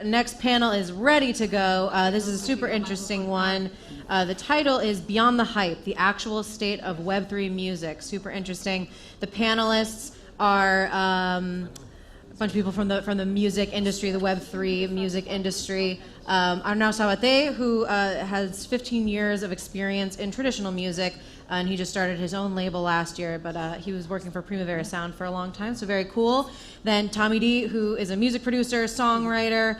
next panel is ready to go. This is a super interesting one. The title is Beyond the Hype, the Actual State of Web3 Music. Super interesting. The panelists are a bunch of people from the music industry, the Web3 music industry. Arnau Sabaté, who has 15 years of experience in traditional music, and he just started his own label last year, but he was working for Primavera Sound for a long time, so very cool. Then Tommy D, who is a music producer, songwriter,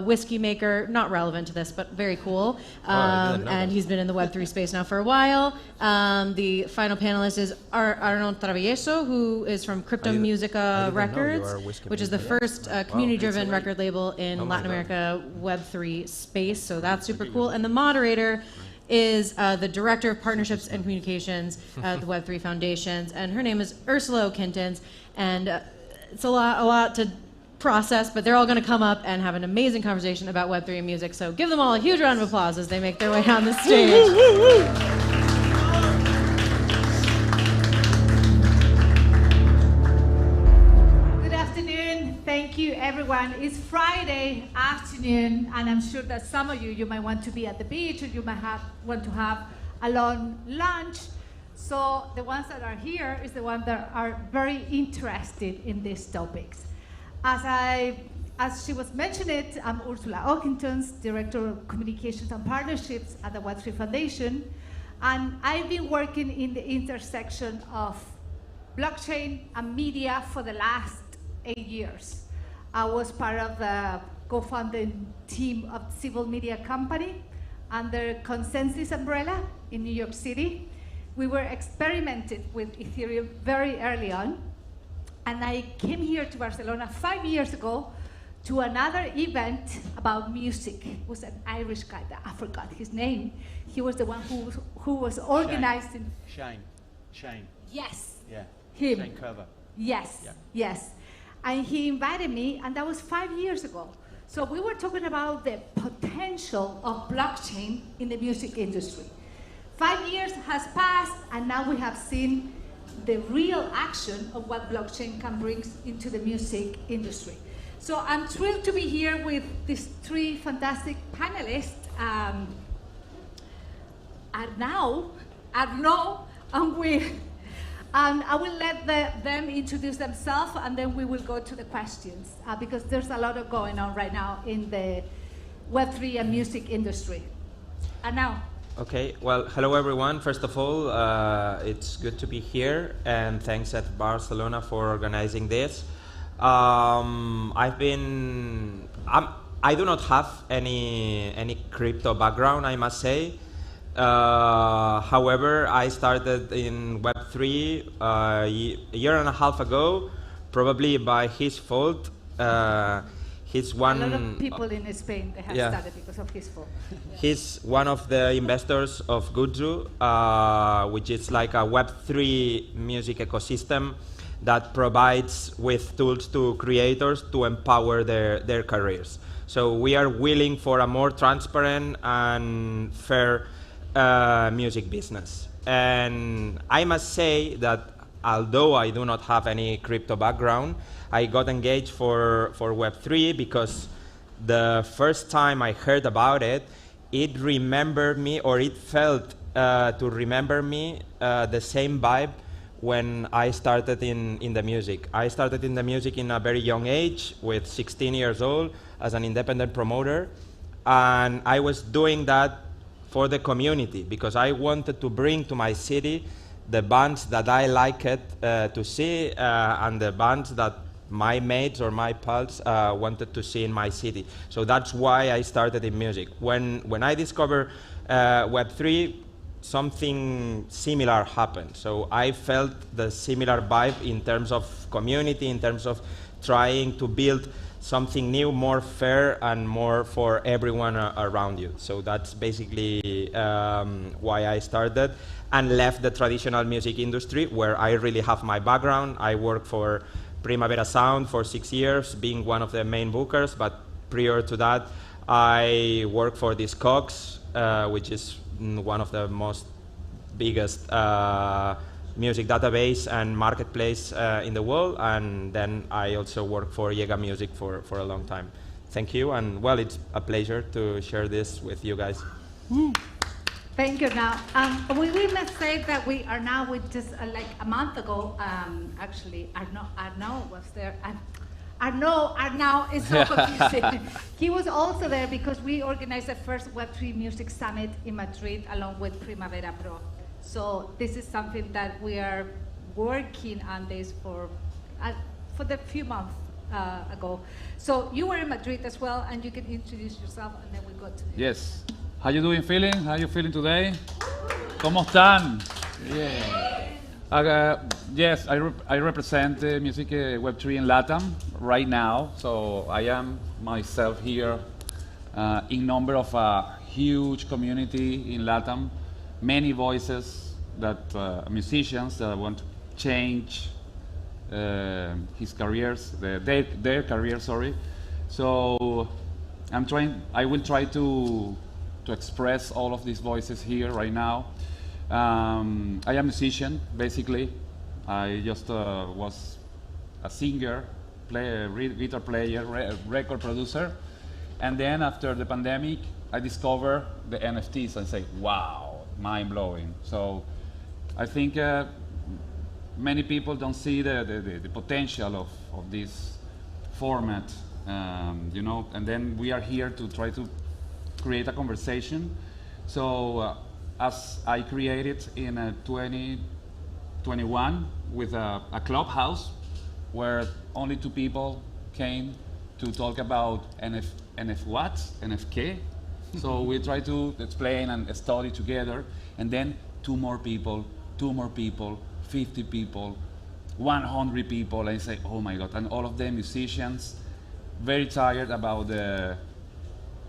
whiskey maker, not relevant to this, but very cool. And he's been in the Web3 space now for a while. The final panelist is Arnold Travieso, who is from Crypto Musica Records, which is the first community-driven record label in Latin America Web3 space, so that's super cool. And the moderator is the Director of Partnerships and Communications at the Web3 Foundations, and her name is Ursula Quintans, and it's a lot to process, but they're all going to come up and have an amazing conversation about Web3 music, so give them all a huge round of applause as they make their way down the stage. Thank you, everyone. It's Friday afternoon, and I'm sure that some of you might want to be at the beach, or you might want to have a long lunch. So the ones that are here is the ones that are very interested in these topics. As she was mentioning, I'm Ursula Ockingtons, Director of Communications and Partnerships at the Web3 Foundation, and I've been working in the intersection of blockchain and media for the last 8 years. I was part of the co-founding team of civil media company under Consensus umbrella in New York City. We were experimented with Ethereum very early on, and I came here to Barcelona 5 years ago to another event about music. It was an Irish guy that I forgot his name. He was the one who was organizing. Shane. Yes. Yeah. Him. Shane Cover. Yes. Yeah. Yes. And he invited me, and that was 5 years ago. So we were talking about the potential of blockchain in the music industry. 5 years has passed, and now we have seen the real action of what blockchain can bring into the music industry. So I'm thrilled to be here with these three fantastic panelists, Arnau, and Will. I will let them introduce themselves, and then we will go to the questions, because there's a lot of going on right now in the Web3 and music industry. Arnau. Okay, well, hello everyone. First of all, it's good to be here, and thanks at Barcelona for organizing this. I do not have any crypto background, I must say. However, I started in Web3 a year and a half ago, probably by his fault. He's one. A lot of people in Spain they have started because of his fault. He's one of the investors of Gudzu, which is like a Web3 music ecosystem that provides with tools to creators to empower their careers. So we are willing for a more transparent and fair music business. And I must say that although I do not have any crypto background, I got engaged for Web3 because the first time I heard about it, it remembered me, or it felt to remember me the same vibe when I started in the music. I started in the music in a very young age, with 16 years old, as an independent promoter, and I was doing that for the community because I wanted to bring to my city the bands that I liked to see and the bands that my mates or my pals wanted to see in my city. So that's why I started in music. When I discovered Web3, something similar happened. So I felt the similar vibe in terms of community, in terms of trying to build something new, more fair, and more for everyone around you. So that's basically why I started and left the traditional music industry, where I really have my background. I worked for Primavera Sound for 6 years, being one of the main bookers, but prior to that, I worked for Discogs, which is one of the most biggest music database and marketplace in the world, and then I also worked for Yega Music for a long time. thank you, and well, it's a pleasure to share this with you guys. Thank you. Now, we must say that we are now with just like a month ago. Actually, Arnau was there. Arnau is so confusing. He was also there because we organized the first Web3 Music Summit in Madrid along with Primavera Pro. So this is something that we are working on this for the few months ago. So you were in Madrid as well, and you can introduce yourself, and then we go to the Yes. How you doing? Feeling? How you feeling today? ¿Cómo están? Yeah. Yes, I represent music Web3 in LATAM right now. So I am myself here in number of a huge community in LATAM. Many voices that musicians that want to change his careers, their careers. Sorry. So I will try to express all of these voices here right now. I am a musician, basically. I just was a singer, guitar player, record producer. And then after the pandemic, I discovered the NFTs and say, wow, mind-blowing. So I think many people don't see the potential of this format, you know, and then we are here to try to create a conversation. So as I created in 2021 with a clubhouse where only 2 people came to talk about NFK. So we try to explain and study together, and then 2 more people, 50 people, 100 people, and I say, oh my God, and all of them musicians, very tired about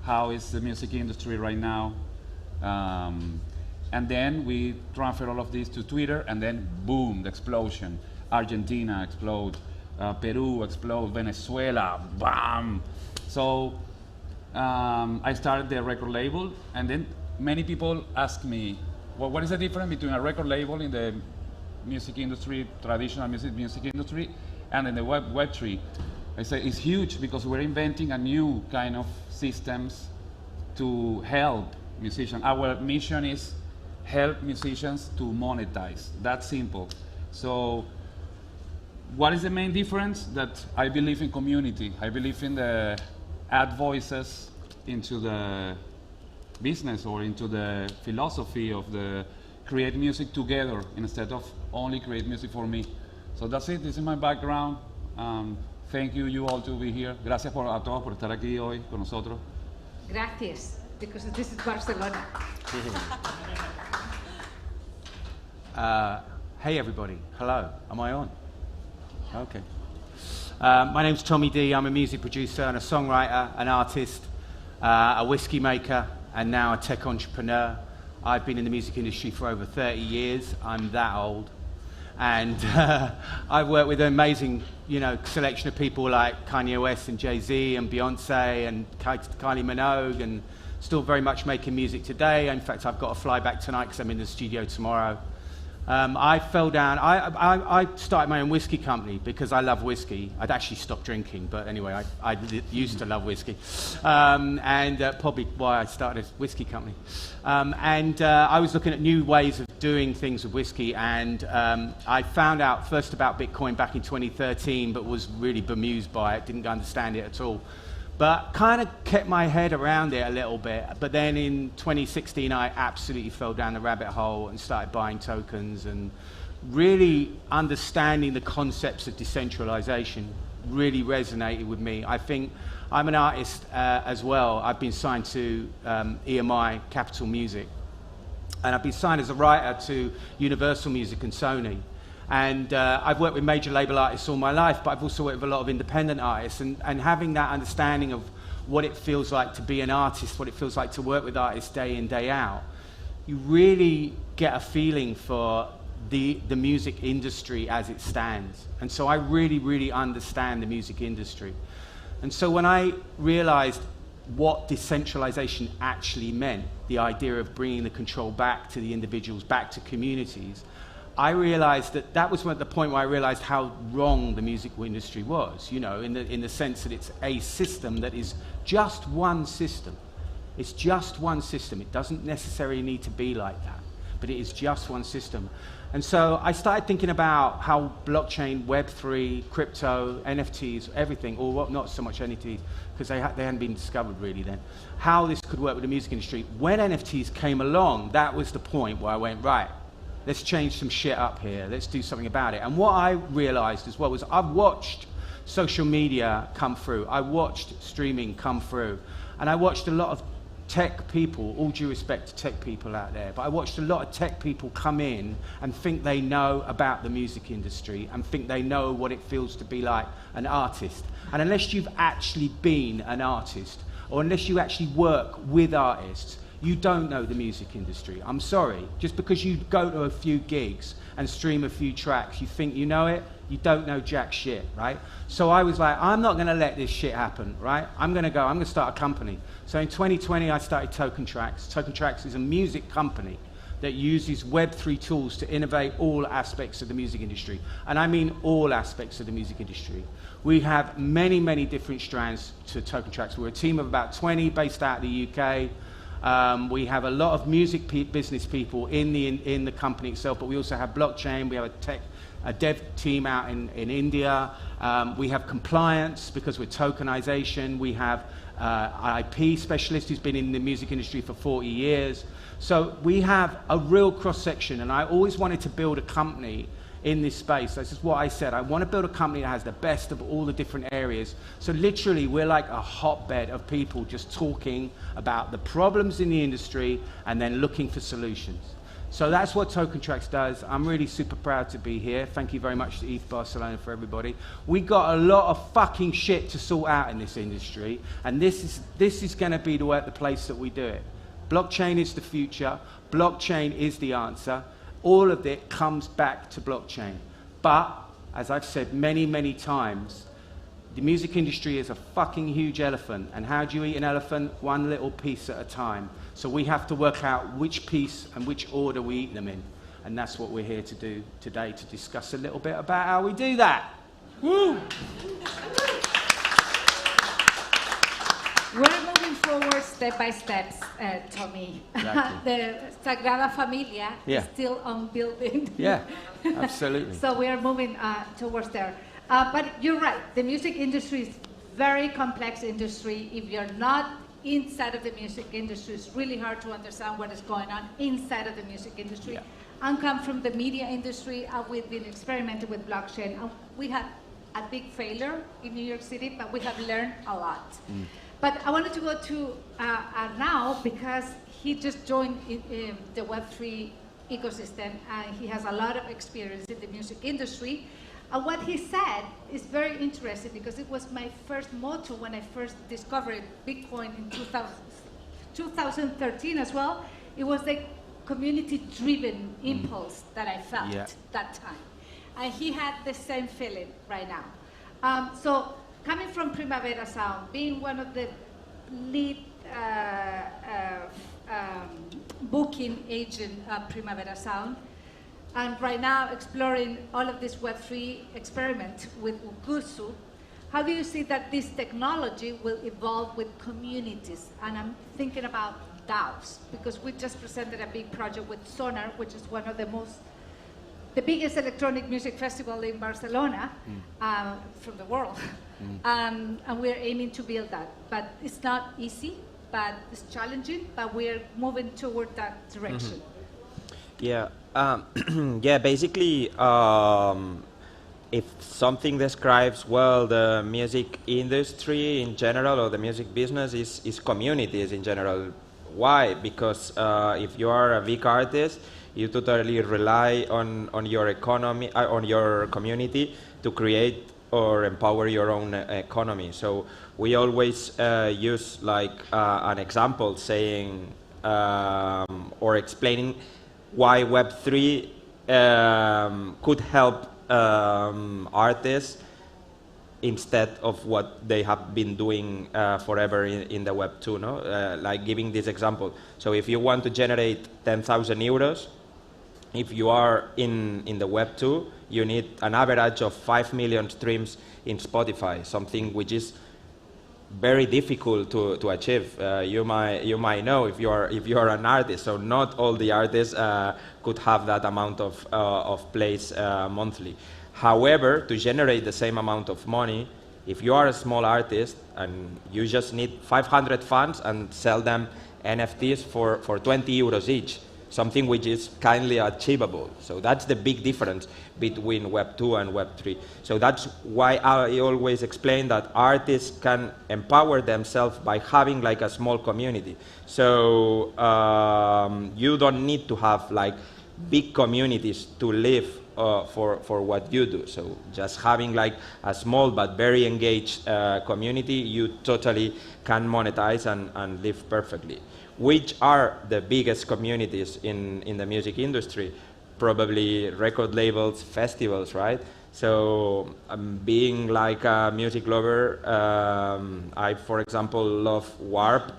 how is the music industry right now. And then we transfer all of this to Twitter, and then boom, the explosion. Argentina explode, Peru explode, Venezuela, bam. So I started the record label, and then many people ask me, well, what is the difference between a record label in the music industry, traditional music industry, and in the Web3? I say it's huge because we're inventing a new kind of systems to help musicians. Our mission is help musicians to monetize. That's simple. So what is the main difference? That I believe in community. I believe in the add voices into the business or into the philosophy of the create music together instead of only create music for me. So that's it. This is my background. Thank you all to be here. Gracias a todos por estar aquí hoy con nosotros. Gracias, because this is Barcelona. Hey everybody, hello, am I on? Okay. My name's Tommy D, I'm a music producer and a songwriter, an artist, a whiskey maker, and now a tech entrepreneur. I've been in the music industry for over 30 years, I'm that old. And I've worked with an amazing, selection of people like Kanye West and Jay-Z and Beyonce and Kylie Minogue, and still very much making music today. In fact, I've got to fly back tonight because I'm in the studio tomorrow. I fell down, I started my own whiskey company because I love whiskey. I'd actually stopped drinking, but anyway, I used to love whiskey. And probably why I started a whiskey company. I was looking at new ways of doing things with whiskey, and I found out first about Bitcoin back in 2013, but was really bemused by it, didn't understand it at all. But kind of kept my head around it a little bit. But then in 2016, I absolutely fell down the rabbit hole and started buying tokens and really understanding the concepts of decentralization really resonated with me. I think I'm an artist as well. I've been signed to EMI, Capital Music. And I've been signed as a writer to Universal Music and Sony. And I've worked with major label artists all my life, but I've also worked with a lot of independent artists. And having that understanding of what it feels like to be an artist, what it feels like to work with artists day in, day out, you really get a feeling for the music industry as it stands. And so I really, really understand the music industry. And so when I realized what decentralization actually meant, the idea of bringing the control back to the individuals, back to communities, I realized that was the point where I realized how wrong the music industry was, you know, in the sense that it's a system that is just one system. It's just one system. It doesn't necessarily need to be like that, but it is just one system. And so I started thinking about how blockchain, Web3, crypto, NFTs, everything, or what, not so much NFTs, because they hadn't been discovered really then, how this could work with the music industry. When NFTs came along, that was the point where I went, right, let's change some shit up here. Let's do something about it. And what I realized as well was I've watched social media come through. I watched streaming come through. And I watched a lot of tech people, all due respect to tech people out there, but I watched a lot of tech people come in and think they know about the music industry and think they know what it feels to be like an artist. And unless you've actually been an artist, or unless you actually work with artists, you don't know the music industry. I'm sorry. Just because you go to a few gigs and stream a few tracks, you think you know it, you don't know jack shit, right? So I was like, I'm not gonna let this shit happen, right? I'm gonna start a company. So in 2020, I started Token Tracks. Token Tracks is a music company that uses Web3 tools to innovate all aspects of the music industry. And I mean all aspects of the music industry. We have many, many different strands to Token Tracks. We're a team of about 20 based out of the UK. We have a lot of music business people in the company itself, but we also have blockchain. We have a dev team out in India. We have compliance because we're tokenization. We have IP specialist who's been in the music industry for 40 years. So we have a real cross-section, and I always wanted to build a company in this space. This is what I said. I want to build a company that has the best of all the different areas. So literally, we're like a hotbed of people just talking about the problems in the industry and then looking for solutions. So that's what Token Tracks does. I'm really super proud to be here. Thank you very much to ETH Barcelona for everybody. We got a lot of fucking shit to sort out in this industry, and this is going to be the place that we do it. Blockchain is the future. Blockchain is the answer. All of it comes back to blockchain. But, as I've said many, many times, the music industry is a fucking huge elephant. And how do you eat an elephant? One little piece at a time. So we have to work out which piece and which order we eat them in. And that's what we're here to do today, to discuss a little bit about how we do that. Woo! We're moving forward step by step, Tommy. Exactly. The Sagrada Familia Yeah. is still on building. Yeah, absolutely. So we are moving towards there. But you're right, the music industry is very complex industry. If you're not inside of the music industry, it's really hard to understand what is going on inside of the music industry. Yeah. I come from the media industry, and we've been experimenting with blockchain. And we had a big failure in New York City, but we have learned a lot. But I wanted to go to Arnau because he just joined the Web3 ecosystem, and he has a lot of experience in the music industry. And what he said is very interesting because it was my first motto when I first discovered Bitcoin in 2013 as well. It was the community-driven impulse that I felt that time. And he had the same feeling right now. So coming from Primavera Sound, being one of the lead booking agent at Primavera Sound, and right now exploring all of this Web3 experiment with Ugusu, how do you see that this technology will evolve with communities? And I'm thinking about DAOs, because we just presented a big project with Sonar, which is one of the biggest electronic music festival in Barcelona, from the world. And we're aiming to build that. But it's not easy, but it's challenging, but we're moving toward that direction. Yeah, yeah. Basically, if something describes well the music industry in general or the music business is communities in general. Why? Because if you are a big artist, you totally rely on your economy, on your community to create or empower your own economy. So we always use like an example saying or explaining why Web3 could help artists instead of what they have been doing forever in the Web 2, no? Like giving this example. So if you want to generate 10,000 euros, if you are in the Web 2, you need an average of 5 million streams in Spotify, something which is very difficult to achieve. You might know if you are an artist, so not all the artists could have that amount of plays monthly. However, to generate the same amount of money, if you are a small artist and you just need 500 fans and sell them NFTs for 20 euros each, something which is kindly achievable. So that's the big difference between Web 2 and Web 3. So that's why I always explain that artists can empower themselves by having like a small community. So you don't need to have like big communities to live for what you do. So just having like a small but very engaged community, you totally can monetize and live perfectly. Which are the biggest communities in the music industry? Probably record labels, festivals, right? So being like a music lover, I, for example, love Warp,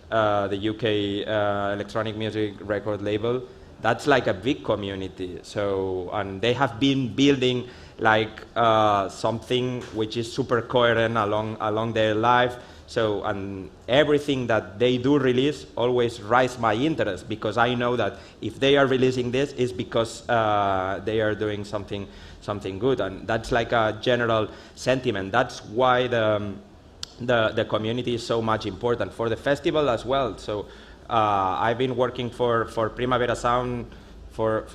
the UK electronic music record label. That's like a big community. So, and they have been building like something which is super coherent along their life. So, and everything that they do release always rise my interest, because I know that if they are releasing this, it's because they are doing something good, and that's like a general sentiment. That's why the community is so much important for the festival as well. So, I've been working for Primavera Sound for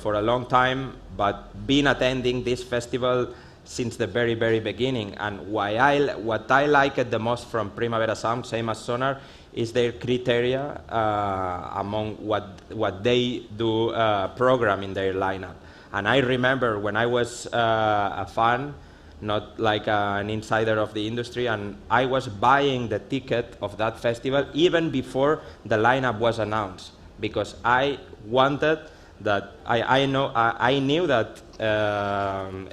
a long time, but been attending this festival since the very beginning. And what I like the most from Primavera Sound, same as Sonar, is their criteria among what they do program in their lineup. And I remember when I was a fan, not like an insider of the industry, and I was buying the ticket of that festival even before the lineup was announced, because I wanted that I knew that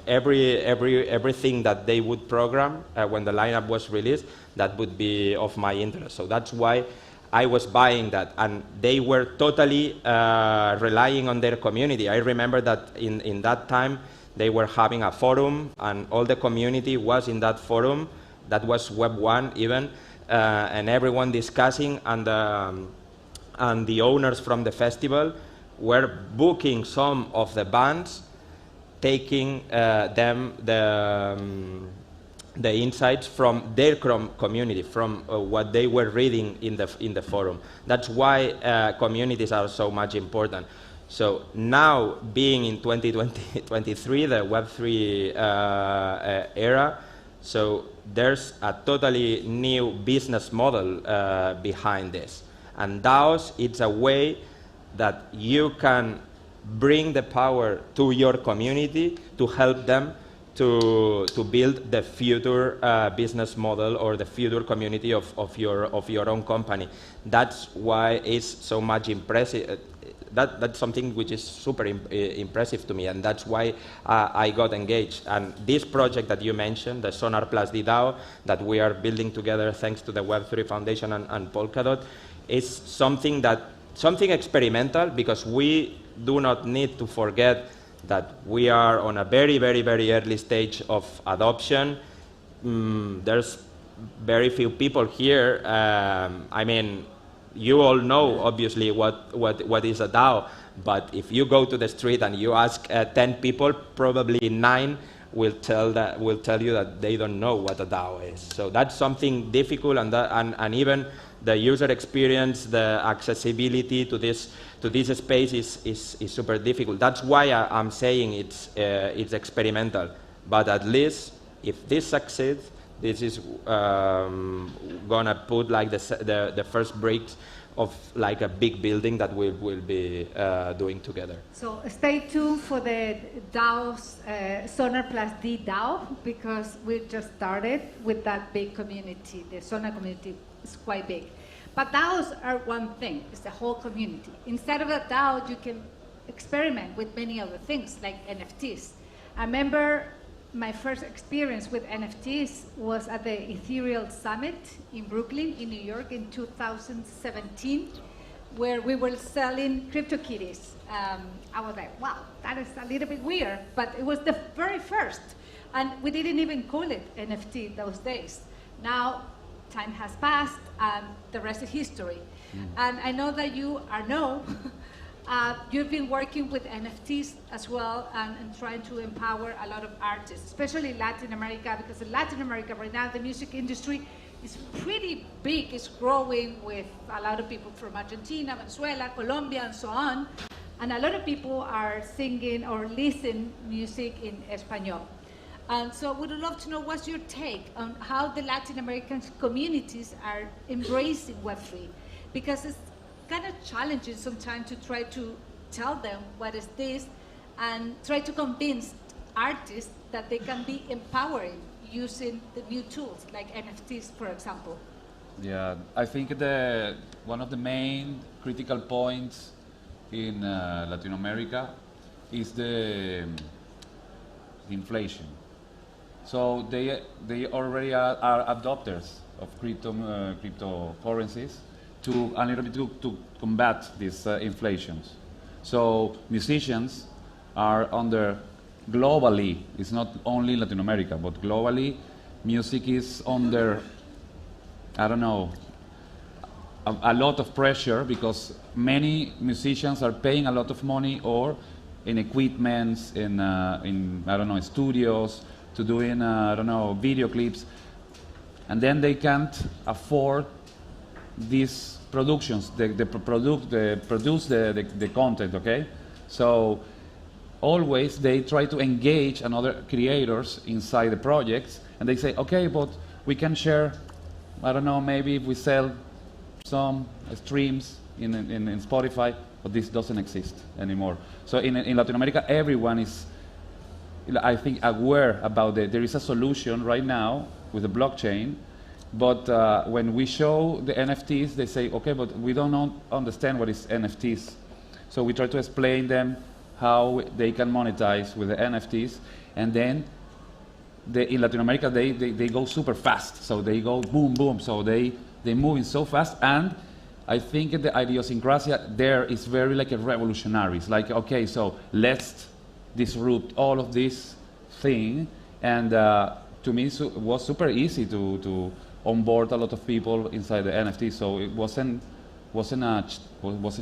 everything that they would program when the lineup was released, that would be of my interest. So that's why I was buying that, and they were totally relying on their community. I remember that in that time they were having a forum, and all the community was in that forum. That was Web 1 even, and everyone discussing, and the owners from the festival were booking some of the bands, taking them the insights from their community, from what they were reading in the forum. That's why communities are so much important. So now, being in 2023, the Web3 era, so there's a totally new business model behind this. And DAOs, it's a way that you can bring the power to your community to help them to build the future business model or the future community of your own company. That's why it's so much impressive. That's something which is super impressive to me, and that's why I got engaged. And this project that you mentioned, the Sonar+D DAO, that we are building together thanks to the Web3 Foundation and Polkadot, is something experimental, because we do not need to forget that we are on a very early stage of adoption. There's very few people here. I mean, you all know, obviously, what is a DAO, but if you go to the street and you ask 10 people, probably 9 will tell you that they don't know what a DAO is. So that's something difficult, and even the user experience, the accessibility to this space is super difficult. That's why I'm saying it's experimental. But at least if this succeeds, this is gonna put like the first bricks of like a big building that we will be doing together. So stay tuned for the DAO's Sonar+D DAO, because we just started with that big community. The Sonar community is quite big. But DAOs are one thing, it's the whole community. Instead of a DAO, you can experiment with many other things, like NFTs. I remember my first experience with NFTs was at the Ethereal Summit in Brooklyn, in New York, in 2017. where we were selling CryptoKitties. I was like, wow, that is a little bit weird, but it was the very first. And we didn't even call it NFT those days. Now, time has passed, and the rest is history. And I know that you, Arnau, you've been working with NFTs as well and trying to empower a lot of artists, especially Latin America, because in Latin America right now, the music industry is pretty big. It's growing with a lot of people from Argentina, Venezuela, Colombia, and so on. And a lot of people are singing or listening music in Espanol. And so we would love to know what's your take on how the Latin American communities are embracing Web3, because it's kind of challenging sometimes to try to tell them what is this and try to convince artists that they can be empowering using the new tools like NFTs, for example. Yeah, I think one of the main critical points in Latin America is the inflation. So they already are adopters of cryptocurrencies to a little bit to combat these inflations. So musicians are under globally, it's not only Latin America, but globally, music is under, I don't know, a lot of pressure because many musicians are paying a lot of money or in equipments, in I don't know, studios, to doing, I don't know, video clips, and then they can't afford these productions, they produce the content, okay? So always they try to engage another creators inside the projects, and they say, okay, but we can share, I don't know, maybe if we sell some streams in Spotify, but this doesn't exist anymore. So in Latin America, everyone is, I think, aware about it. There is a solution right now with the blockchain, but when we show the NFTs, they say, okay, but we don't understand what is NFTs. So we try to explain them how they can monetize with the NFTs, and then in Latin America, they go super fast. So they go boom, boom. So they moving so fast, and I think the idiosyncrasy there is very like a revolutionary. It's like, okay, so let's disrupt all of this thing, and to me it was super easy to onboard a lot of people inside the NFT. So it wasn't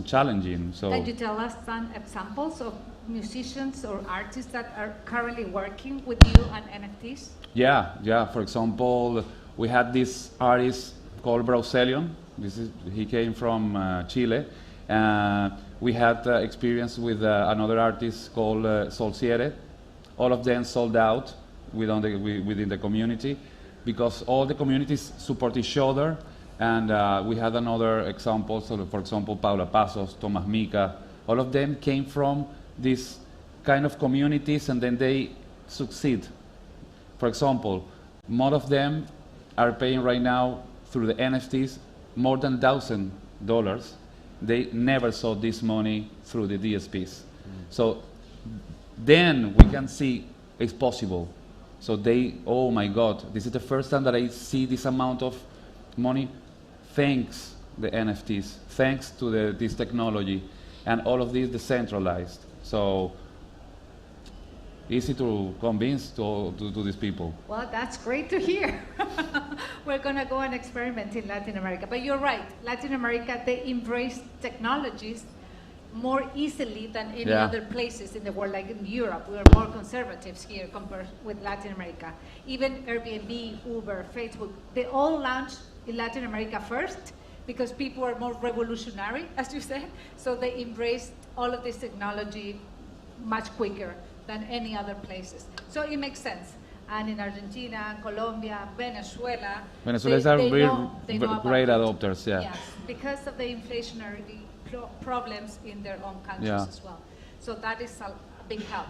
challenging. So can you tell us some examples of musicians or artists that are currently working with you on NFTs? Yeah. For example, we had this artist called Brauselion. He came from Chile. We had experience with another artist called Solciere. All of them sold out within the community because all the communities support each other. And we had another example, so for example, Paula Pasos, Tomas Mica. All of them came from these kind of communities, and then they succeed. For example, most of them are paying right now through the NFTs more than $1,000. They never saw this money through the DSPs. So then we can see it's possible. So oh my God, this is the first time that I see this amount of money thanks the NFTs, thanks to this technology, and all of this decentralized. So easy to convince to these people. Well, that's great to hear. We're going to go and experiment in Latin America. But you're right, Latin America, they embrace technologies more easily than any other places in the world, like in Europe. We are more conservatives here compared with Latin America. Even Airbnb, Uber, Facebook, they all launched in Latin America first because people are more revolutionary, as you said. So they embraced all of this technology much quicker than any other places. So it makes sense. And in Argentina, Colombia, Venezuela, Venezuelans are great adopters, yeah. Yes, because of the inflationary problems in their own countries as well. So that is a big help.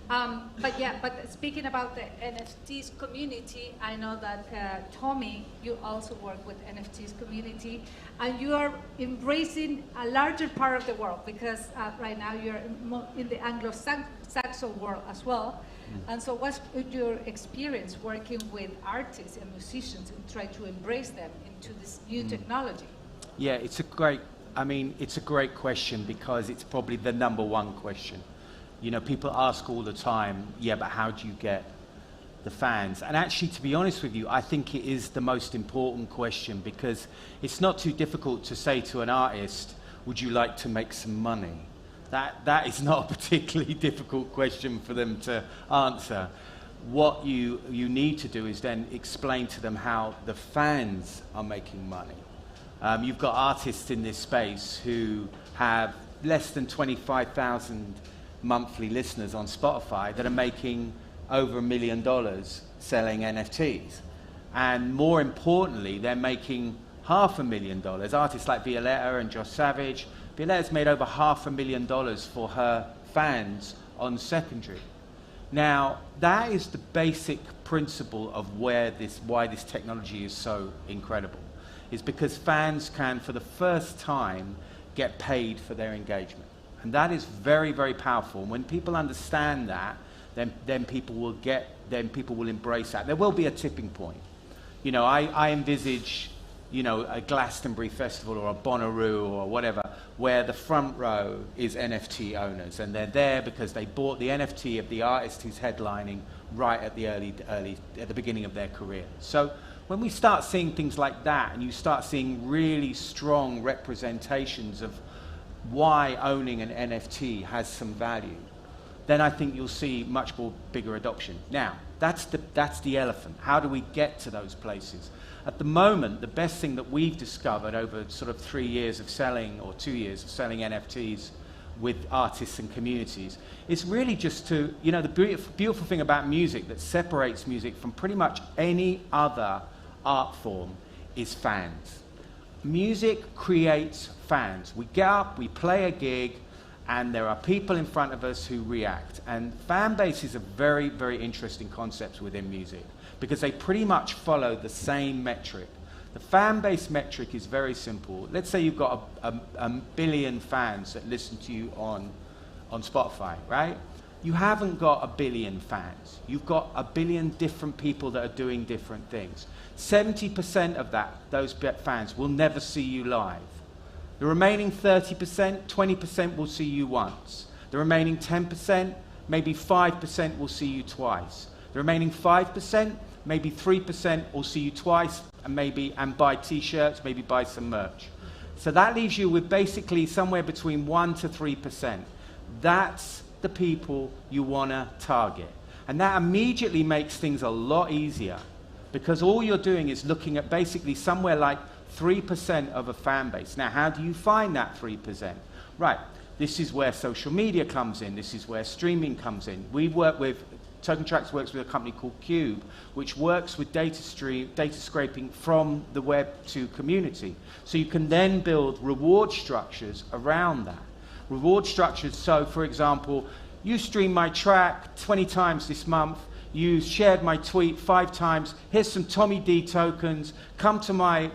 But speaking about the NFTs community, I know that Tommy, you also work with NFTs community, and you are embracing a larger part of the world because right now you're in the Anglo-Saxon world as well. And so what's your experience working with artists and musicians and try to embrace them into this new technology? Yeah, it's a great I mean, it's a great question because it's probably the #1 question. You know, people ask all the time, yeah, but how do you get the fans? And actually, to be honest with you, I think it is the most important question because it's not too difficult to say to an artist, would you like to make some money? That is not a particularly difficult question for them to answer. What you need to do is then explain to them how the fans are making money. You've got artists in this space who have less than 25,000 monthly listeners on Spotify that are making over $1 million selling NFTs. And more importantly, they're making $500,000. Artists like Violetta and Josh Savage. Violetta's made over $500,000 for her fans on Secondary. Now, that is the basic principle of why this technology is so incredible. Is because fans can, for the first time, get paid for their engagement. And that is very, very powerful. And when people understand that, then people will embrace that. There will be a tipping point. You know, I envisage, you know, a Glastonbury festival or a Bonnaroo or whatever, where the front row is NFT owners, and they're there because they bought the NFT of the artist who's headlining right at the beginning of their career. So when we start seeing things like that, and you start seeing really strong representations of why owning an NFT has some value, then I think you'll see much more bigger adoption. Now, that's the elephant. How do we get to those places? At the moment, the best thing that we've discovered over sort of 3 years of selling, or 2 years of selling NFTs with artists and communities, is really just to, you know, the beautiful thing about music that separates music from pretty much any other art form is fans. Music creates fans. We get up, we play a gig, and there are people in front of us who react. And fan base is a very, very interesting concept within music because they pretty much follow the same metric. The fan base metric is very simple. Let's say you've got a billion fans that listen to you on Spotify, right? You haven't got a billion fans. You've got a billion different people that are doing different things. 70% of those fans will never see you live. The remaining 30%, 20% will see you once. The remaining 10%, maybe 5% will see you twice. The remaining 5%, maybe 3% will see you twice and buy t-shirts, maybe buy some merch. So that leaves you with basically somewhere between 1 to 3%. That's the people you want to target. And that immediately makes things a lot easier because all you're doing is looking at basically somewhere like 3% of a fan base. Now, how do you find that 3%? Right, this is where social media comes in. This is where streaming comes in. Token Tracks works with a company called Cube, which works with data scraping from the web to community. So you can then build reward structures around that. Reward structures, so for example, you streamed my track 20 times this month, you shared my tweet 5 times, here's some Tommy D tokens, come to my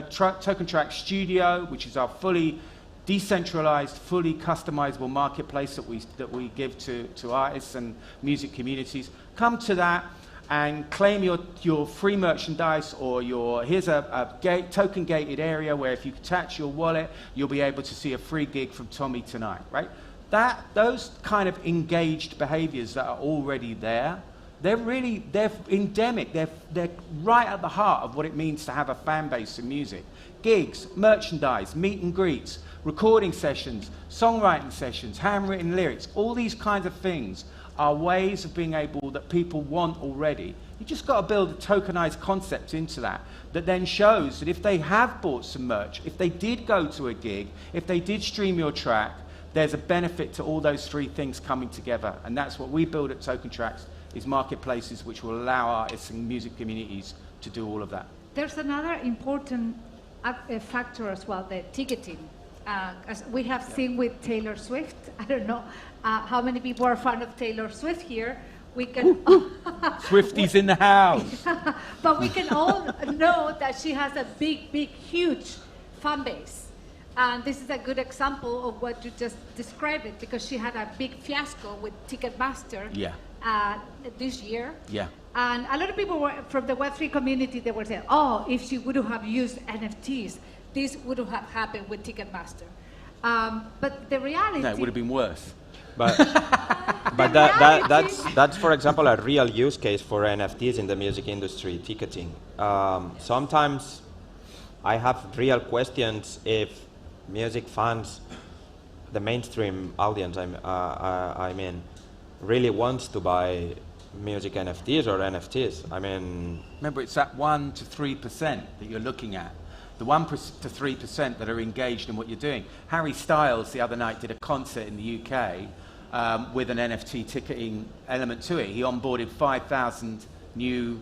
Token Track studio, which is our fully decentralized, fully customizable marketplace that we give to artists and music communities. Come to that and claim your free merchandise, or here's a token gated area where if you attach your wallet, you'll be able to see a free gig from Tommy tonight, right? Those kind of engaged behaviors that are already there, they're endemic. They're right at the heart of what it means to have a fan base in music. Gigs, merchandise, meet and greets, recording sessions, songwriting sessions, handwritten lyrics, all these kinds of things are ways of being able that people want already. You just got to build a tokenized concept into that then shows that if they have bought some merch, if they did go to a gig, if they did stream your track, there's a benefit to all those 3 things coming together. And that's what we build at Token Tracks, is marketplaces which will allow artists and music communities to do all of that. There's another important factor as well, the ticketing. As we have seen with Taylor Swift, I don't know how many people are fan of Taylor Swift here. We can Swifties in the house. But we can all know that she has a big, huge fan base. And this is a good example of what you just described it, because she had a big fiasco with Ticketmaster this year. Yeah. And a lot of people were, from the Web3 community, they were saying, oh, if she would have used NFTs, this would have happened with Ticketmaster. But the reality... No, it would have been worse. But that's, for example, a real use case for NFTs in the music industry, ticketing. Sometimes I have real questions if music fans, the mainstream audience, I mean, really wants to buy music NFTs or NFTs. I mean... Remember, it's that 1 to 3% that you're looking at. The 1 to 3% that are engaged in what you're doing. Harry Styles the other night did a concert in the UK with an NFT ticketing element to it. He onboarded 5,000 new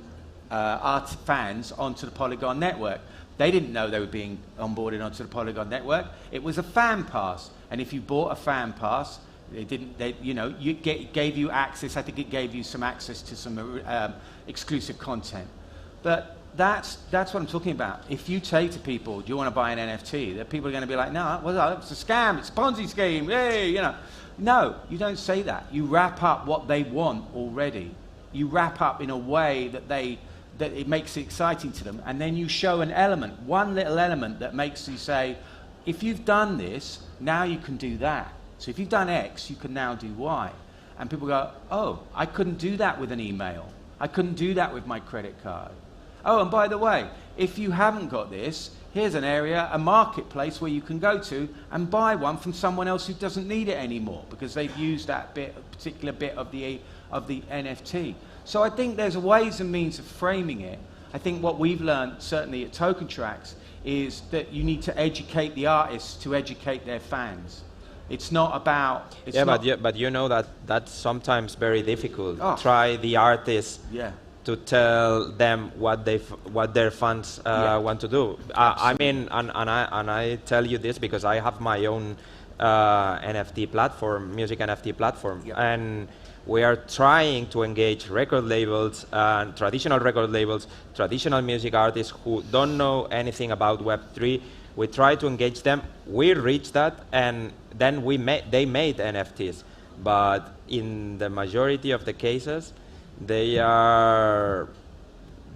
art fans onto the Polygon network. They didn't know they were being onboarded onto the Polygon network. It was a fan pass, and if you bought a fan pass, it gave you access. I think it gave you some access to some exclusive content. But that's what I'm talking about. If you say to people, do you want to buy an NFT? That people are going to be like, no, well, it's a scam, it's a Ponzi scheme, hey, you know. No, you don't say that. You wrap up what they want already. You wrap up in a way that it makes it exciting to them, and then you show an element, one little element that makes you say, if you've done this, now you can do that. So if you've done X, you can now do Y. And people go, oh, I couldn't do that with an email. I couldn't do that with my credit card. Oh, and by the way, if you haven't got this, here's an area, a marketplace where you can go to and buy one from someone else who doesn't need it anymore because they've used that particular bit of the NFT. So I think there's ways and means of framing it. I think what we've learned, certainly at Token Tracks, is that you need to educate the artists to educate their fans. It's not about... But you know that's sometimes very difficult. Oh. Try the artists Yeah. to tell them what their fans want to do. I mean, and I tell you this because I have my own NFT platform, music NFT platform, and we are trying to engage record labels, traditional record labels, traditional music artists who don't know anything about Web3. We try to engage them. We reached that, and then they made NFTs. But in the majority of the cases, they are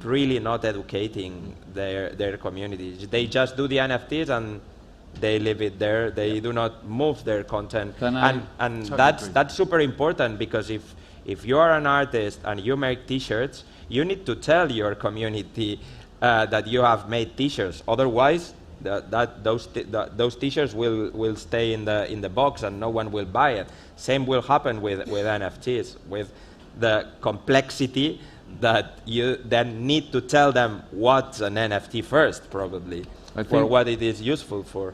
really not educating their communities. They just do the NFTs and they leave it there. They do not move their content. And Totally that's super important, because if you are an artist and you make t-shirts, you need to tell your community that you have made t-shirts. Otherwise, those t-shirts will stay in the box and no one will buy it. Same will happen with NFTs, with the complexity that you then need to tell them what's an NFT first, probably, or what it is useful for.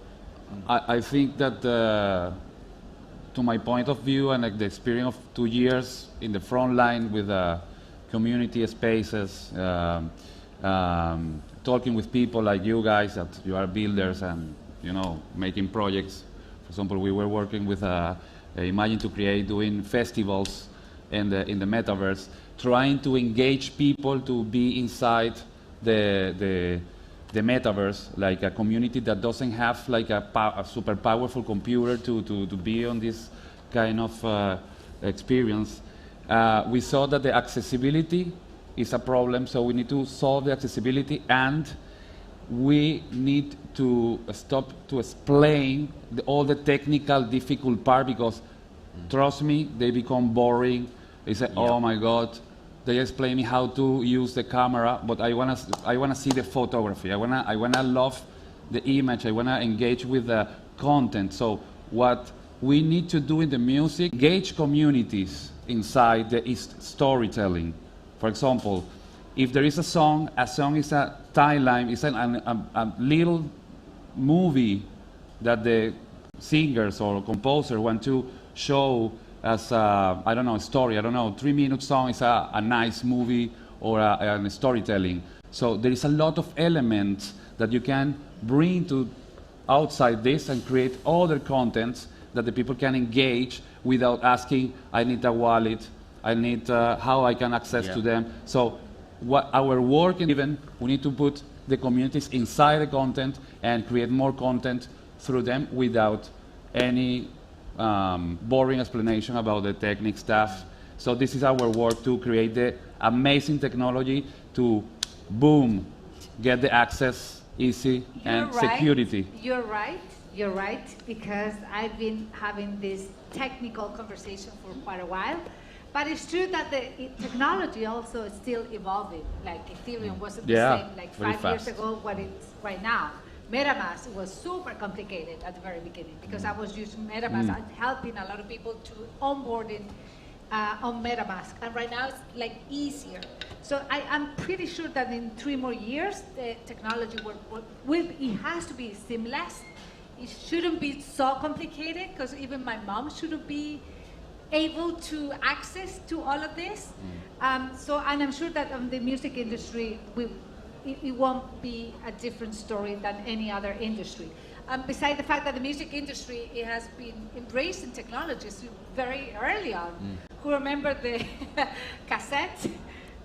I think that, to my point of view and like the experience of 2 years in the front line with community spaces, talking with people like you guys, that you are builders and making projects. For example, we were working with Imagine to Create, doing festivals in the metaverse, trying to engage people to be inside the metaverse, like a community that doesn't have like a super powerful computer to be on this kind of experience. We saw that the accessibility is a problem, so we need to solve the accessibility, and we need to stop to explain all the technical difficult part, because trust me, they become boring. They say, oh my God, they explain me how to use the camera, but I wanna see the photography. I wanna love the image. I wanna engage with the content. So what we need to do in the music, engage communities inside the storytelling. For example, if there is a song is a timeline, it's a little movie that the singers or composer want to show as a story. 3-minute song is a nice movie or a storytelling. So there is a lot of elements that you can bring to outside this and create other contents that the people can engage without asking, I need a wallet, I need how I can access to them. So what our work, and even we need to put the communities inside the content and create more content through them without any boring explanation about the technique stuff. So this is our work, to create the amazing technology to, boom, get the access easy and security. You're right. You're right, because I've been having this technical conversation for quite a while. But it's true that the technology also is still evolving. Like Ethereum wasn't the same like 5 years ago what it's right now. MetaMask was super complicated at the very beginning because I was using MetaMask and helping a lot of people to onboarding on MetaMask. And right now it's like easier. So I'm pretty sure that in 3 more years, the technology will it has to be seamless. It shouldn't be so complicated because even my mom shouldn't be able to access to all of this. And I'm sure that the music industry, it won't be a different story than any other industry. Besides the fact that the music industry, it has been embracing technologies very early on. Who remember the cassette,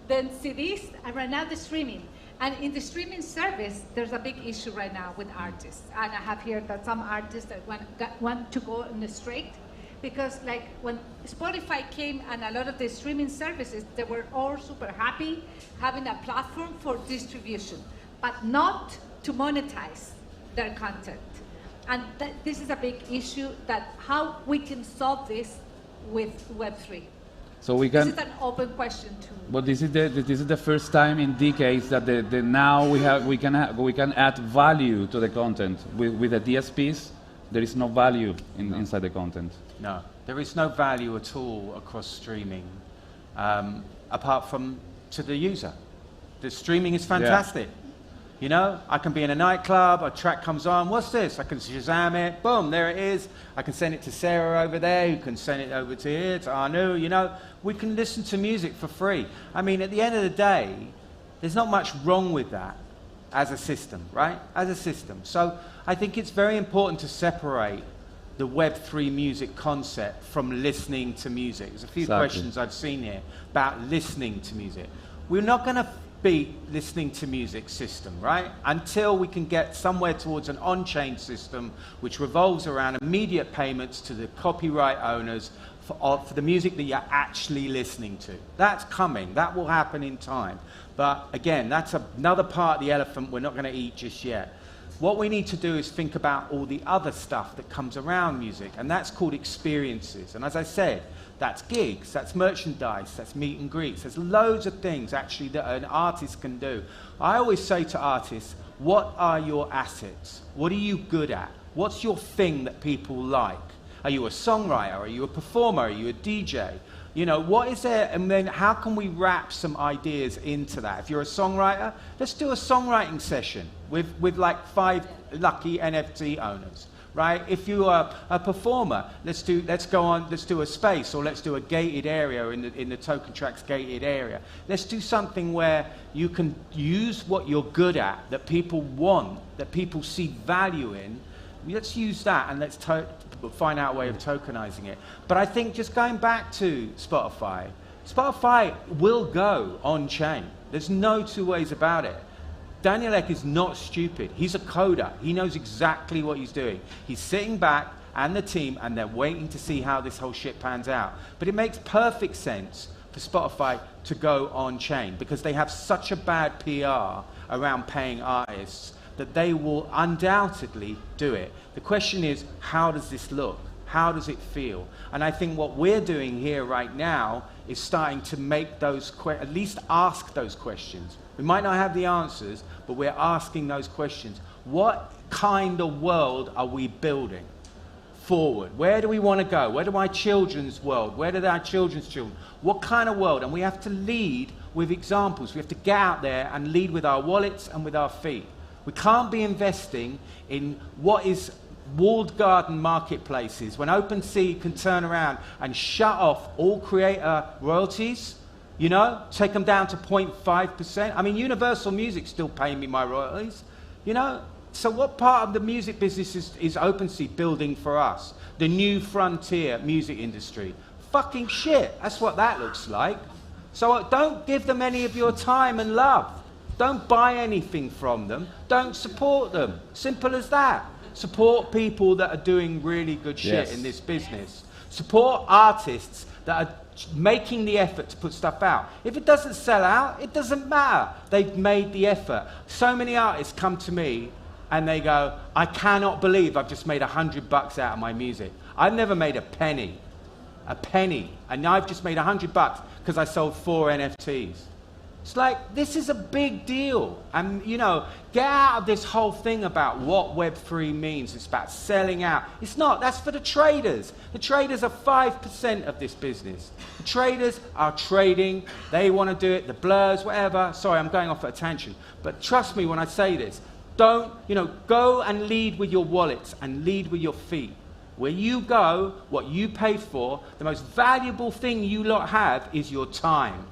then CDs, and right now the streaming. And in the streaming service, there's a big issue right now with artists. And I have heard that some artists that want to go on the straight because like when Spotify came and a lot of the streaming services, they were all super happy having a platform for distribution, but not to monetize their content. And this is a big issue that how we can solve this with Web3. So we can. This is an open question too. But this is the first time in decades that now we can add value to the content. With the DSPs, there is no value inside the content. No, there is no value at all across streaming, apart from to the user. The streaming is fantastic. Yeah. You know, I can be in a nightclub, a track comes on, what's this? I can Shazam it, boom, there it is. I can send it to Sarah over there, who can send it over to here, to Arnau, you know. We can listen to music for free. I mean, at the end of the day, there's not much wrong with that as a system, right? As a system. So I think it's very important to separate the Web3 music concept from listening to music. There's a few questions I've seen here about listening to music. We're not going to beat listening to music system, right? Until we can get somewhere towards an on-chain system which revolves around immediate payments to the copyright owners for the music that you're actually listening to. That's coming. That will happen in time. But again, that's another part of the elephant we're not going to eat just yet. What we need to do is think about all the other stuff that comes around music, and that's called experiences. And as I said, that's gigs, that's merchandise, that's meet and greets. There's loads of things actually that an artist can do. I always say to artists, what are your assets? What are you good at? What's your thing that people like? Are you a songwriter? Are you a performer? Are you a DJ? You know, what is there? And then how can we wrap some ideas into that? If you're a songwriter, let's do a songwriting session with like 5 lucky NFT owners. Right? If you are a performer, let's do a space, or let's do a gated area in the Token Tracks gated area. Let's do something where you can use what you're good at, that people want, that people see value in. Let's use that and let's find out a way of tokenizing it. But I think just going back to Spotify will go on-chain. There's no two ways about it. Daniel Ek is not stupid. He's a coder. He knows exactly what he's doing. He's sitting back, and the team, and they're waiting to see how this whole shit pans out. But it makes perfect sense for Spotify to go on-chain because they have such a bad PR around paying artists that they will undoubtedly do it. The question is, how does this look? How does it feel? And I think what we're doing here right now is starting to make those, at least ask those questions. We might not have the answers, but we're asking those questions. What kind of world are we building forward? Where do we want to go? Where do my children's world? Where do our children's children? What kind of world? And we have to lead with examples. We have to get out there and lead with our wallets and with our feet. We can't be investing in what is walled garden marketplaces when OpenSea can turn around and shut off all creator royalties, you know, take them down to 0.5%. I mean, Universal Music's still paying me my royalties, you know. So what part of the music business is OpenSea building for us? The new frontier music industry. Fucking shit, that's what that looks like. So don't give them any of your time and love. Don't buy anything from them. Don't support them. Simple as that. Support people that are doing really good shit in this business. Support artists that are making the effort to put stuff out. If it doesn't sell out, it doesn't matter. They've made the effort. So many artists come to me and they go, I cannot believe I've just made $100 out of my music. I've never made a penny, and I've just made $100 because I sold 4 NFTs. It's like, this is a big deal. And, you know, get out of this whole thing about what Web3 means. It's about selling out. It's not. That's for the traders. The traders are 5% of this business. The traders are trading. They want to do it. The blurs, whatever. Sorry, I'm going off at a tangent. But trust me when I say this. Don't, you know, go and lead with your wallets and lead with your feet. Where you go, what you pay for, the most valuable thing you lot have is your time.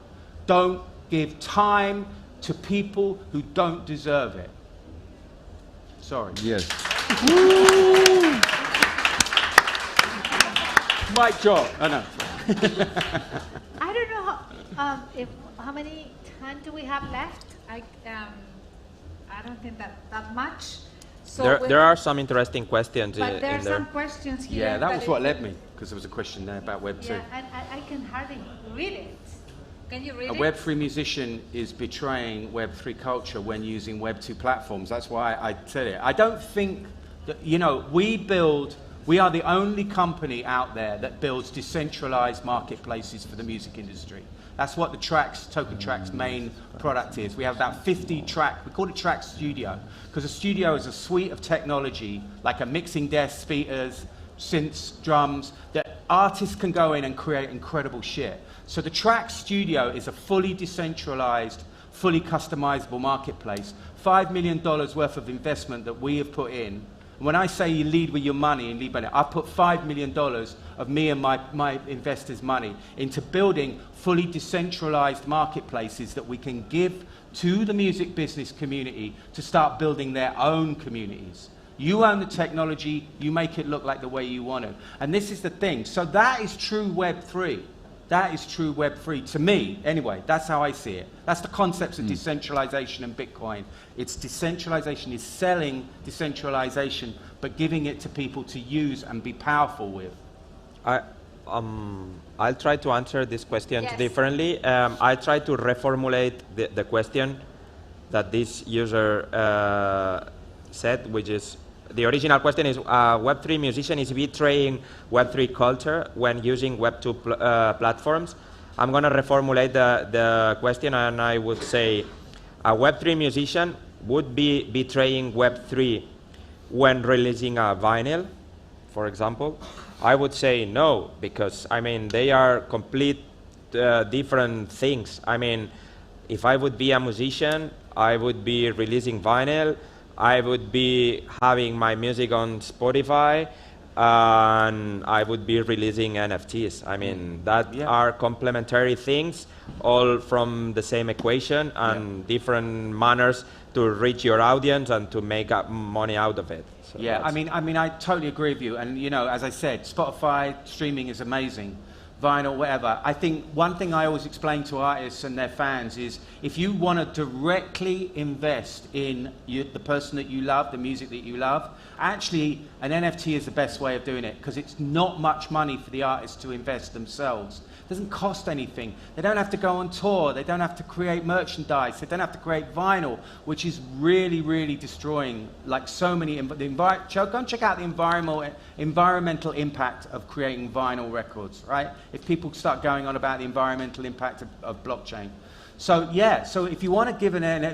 Don't give time to people who don't deserve it. Sorry. Yes. Mic drop. Oh, no. I don't know how many time do we have left. I don't think that much. So there are some interesting questions but there in are there. some questions here. Yeah, that was what led me, because there was a question there about Web2. Yeah, and I can hardly read it. Can you read A it? Web3 musician is betraying Web3 culture when using Web2 platforms. That's why I said it. I don't think that, you know, we are the only company out there that builds decentralized marketplaces for the music industry. That's what the Token Track's main product is. We have about 50 track, we call it Track Studio, because a studio is a suite of technology, like a mixing desk, speakers, synths, drums, that artists can go in and create incredible shit. So the Track Studio is a fully decentralized, fully customizable marketplace. $5 million worth of investment that we have put in. And when I say you lead with your money and lead by it, I put $5 million of me and my investors' money into building fully decentralized marketplaces that we can give to the music business community to start building their own communities. You own the technology, you make it look like the way you want it. And this is the thing. So that is true Web3. That is true Web3 to me, anyway. That's how I see it. That's the concepts of decentralization and Bitcoin. It's decentralization is selling decentralization, but giving it to people to use and be powerful with. I'll try to answer this question Yes. differently. I'll try to reformulate the question that this user said, which is, the original question is, Web3 musician is betraying Web3 culture when using Web2 platforms. I'm going to reformulate the question, and I would say a Web3 musician would be betraying Web3 when releasing a vinyl, for example. I would say no, because, I mean, they are complete different things. I mean, if I would be a musician, I would be releasing vinyl, I would be having my music on Spotify, and I would be releasing NFTs. I mean, that are complementary things, all from the same equation and different manners to reach your audience and to make up money out of it. So yeah, I mean, I totally agree with you. And, you know, as I said, Spotify streaming is amazing. Vinyl, whatever. I think one thing I always explain to artists and their fans is if you want to directly invest in the person that you love, the music that you love, actually an NFT is the best way of doing it because it's not much money for the artists to invest themselves. It doesn't cost anything. They don't have to go on tour. They don't have to create merchandise. They don't have to create vinyl, which is really, really destroying like so many. Go and check out the environmental impact of creating vinyl records, right? If people start going on about the environmental impact of blockchain. So yeah, so if you want to give an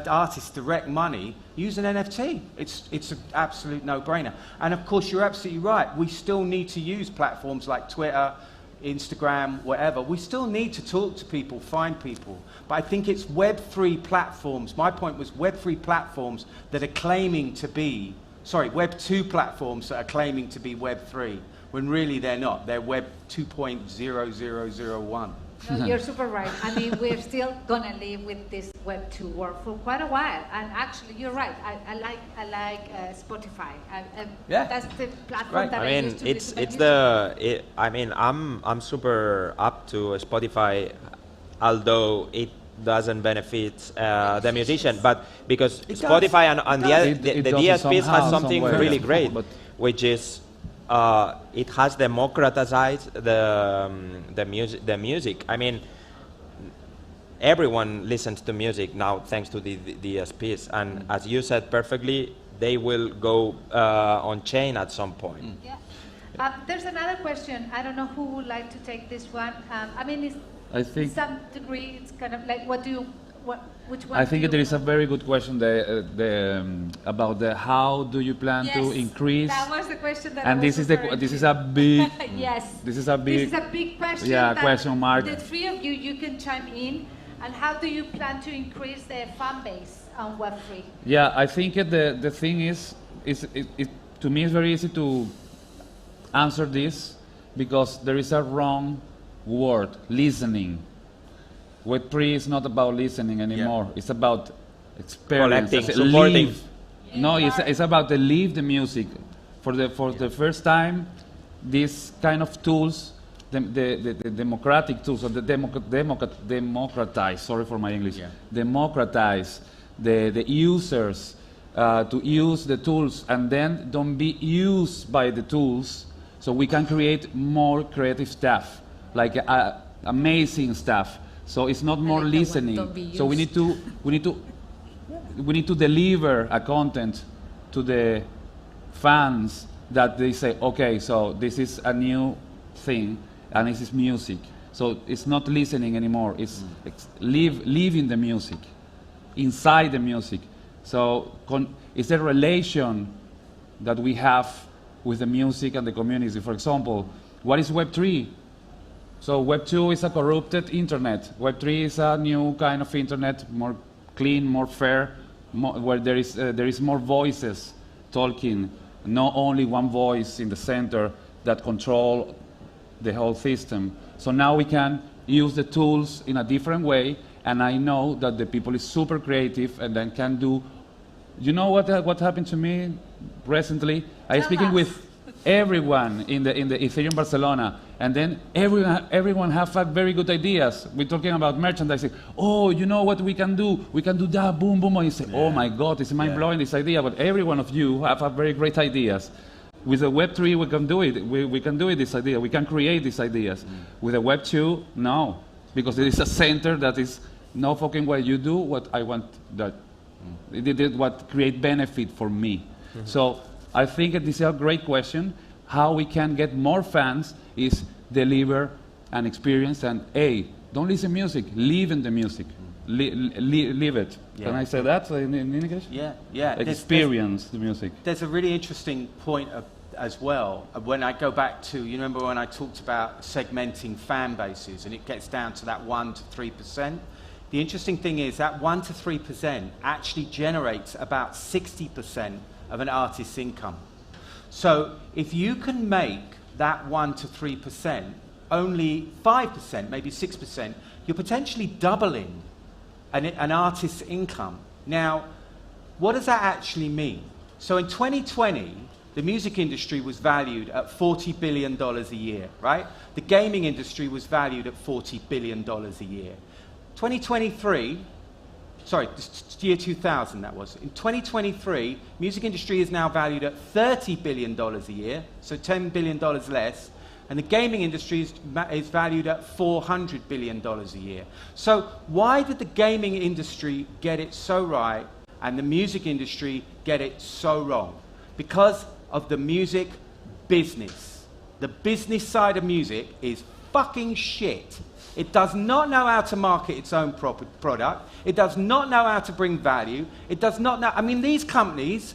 artist direct money, use an NFT. It's an absolute no-brainer. And of course, you're absolutely right. We still need to use platforms like Twitter, Instagram, whatever. We still need to talk to people, find people. But I think it's Web3 platforms. My point was Web3 platforms that are claiming to be, Web2 platforms that are claiming to be Web3, when really they're not. They're Web 2.0001. No, you're super right. I mean, we're still going to live with this Web2 world for quite a while. And actually, you're right. I like Spotify. That's the platform that I use to listen to music. I mean, I'm super up to Spotify, although it doesn't benefit the musician, but because Spotify and the DSPs has something really great, which is it has democratized the music. I mean, everyone listens to music now thanks to the DSPs, and as you said perfectly, they will go on chain at some point. Yeah. There's another question. I don't know who would like to take this one. I mean, I think to some degree, it's kind of like, which one? I think there is a very good question about how do you plan to increase. That was the question that. And this is a big. This is a big question. Yeah, question mark. The three of you can chime in. And how do you plan to increase the fan base on Web3? Yeah, I think the thing is to me it's very easy to answer this because there is a wrong word, listening. Web3 is not about listening anymore. Yeah. It's about experience. Collecting, supporting. No, it's about to live the music. For the first time, these kind of tools, the democratic tools, or the democratize, sorry for my English, democratize the users to use the tools and then don't be used by the tools, so we can create more creative stuff, like amazing stuff. So it's not more listening. So we need to deliver a content to the fans that they say, okay, so this is a new thing and this is music. So it's not listening anymore. It's living the music, inside the music. So it's a relation that we have with the music and the community. For example, what is Web3? So Web2 is a corrupted internet. Web3 is a new kind of internet, more clean, more fair, where there is more voices talking, not only one voice in the center that control the whole system. So now we can use the tools in a different way, and I know that the people is super creative and then can do. You know what happened to me recently? I was speaking with everyone in the Ethereum Barcelona, and then everyone have very good ideas. We're talking about merchandising. Oh, you know what we can do? We can do that, boom, boom. And you say, oh my God, it's mind-blowing, this idea. But every one of you have very great ideas. With the Web3, we can do it. We can do it, this idea. We can create these ideas. With the Web2, no. Because it is a center that is, no fucking way. You do what I want that. It did what create benefit for me. So I think this is a great question. How we can get more fans is deliver an experience and, hey, don't listen music, live in the music. Live it. Yeah. Can I say that in English? Yeah. Experience the music. There's a really interesting point as well. When I go back to, you remember when I talked about segmenting fan bases and it gets down to that 1 to 3%? The interesting thing is that 1 to 3% actually generates about 60% of an artist's income. So if you can make that 1 to 3% only 5%, maybe 6%, you're potentially doubling an artist's income. Now, what does that actually mean? So in 2020, the music industry was valued at $40 billion a year, right? The gaming industry was valued at $40 billion a year. 2023, sorry, year 2000 that was. In 2023, music industry is now valued at $30 billion a year, so $10 billion less. And the gaming industry is valued at $400 billion a year. So why did the gaming industry get it so right and the music industry get it so wrong? Because of the music business. The business side of music is fucking shit. It does not know how to market its own product. It does not know how to bring value. It does not know. I mean, these companies,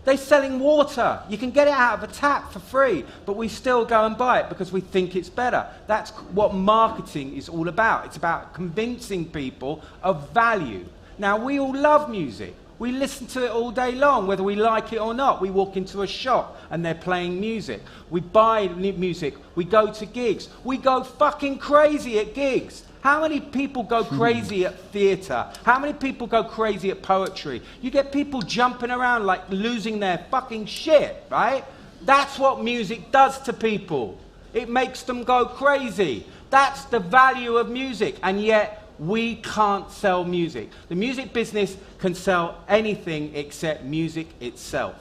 they're selling water. You can get it out of a tap for free, but we still go and buy it because we think it's better. That's what marketing is all about. It's about convincing people of value. Now, we all love music. We listen to it all day long, whether we like it or not. We walk into a shop and they're playing music. We buy music. We go to gigs. We go fucking crazy at gigs. How many people go crazy at theatre? How many people go crazy at poetry? You get people jumping around like losing their fucking shit, right? That's what music does to people. It makes them go crazy. That's the value of music. And yet, we can't sell music. The music business can sell anything except music itself.